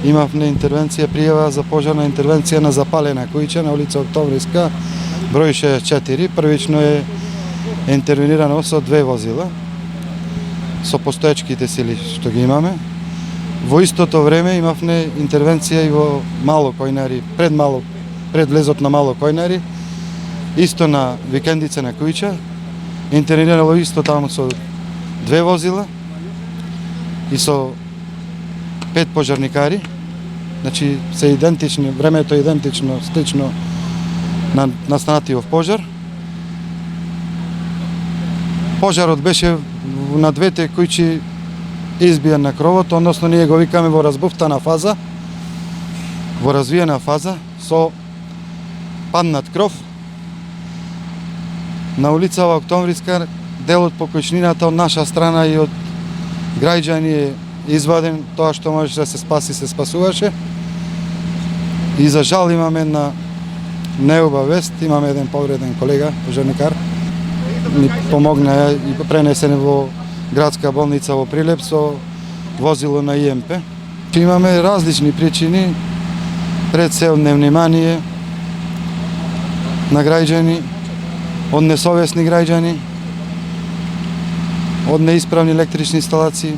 Имавме интервенција, пријава за пожарна интервенција на запалена куќа на улица Октомвриска, број 64. Првично е интервенирано со 2 возила, со постоечките сили што ги имаме. Во истото време имавме интервенција и во Мало Којнари, пред влезот на Мало Којнари, исто на викендица на куќа, интервенирало исто таму со 2 возила и со 5 пожарникари, значи се идентични, времето е идентично, слично на настанатиот пожар. Пожарот беше на 2 куќи избиен на кровот, односно ние го викаме во разбуфтана фаза, во развиена фаза, со паднат кров. На улицава Октомвриска, делот по куќнината од наша страна и од граѓани е изваден, тоа што можеше да се спаси, се спасуваше. И за жал имаме една неубава вест, имаме еден повреден колега, пожарникар. Ни помогна и пренесен во градска болница во Прилеп со возило на ИМП. Имаме различни причини, пред се од невнимание на граѓани, од несовесни граѓани, од неисправни електрични инсталации.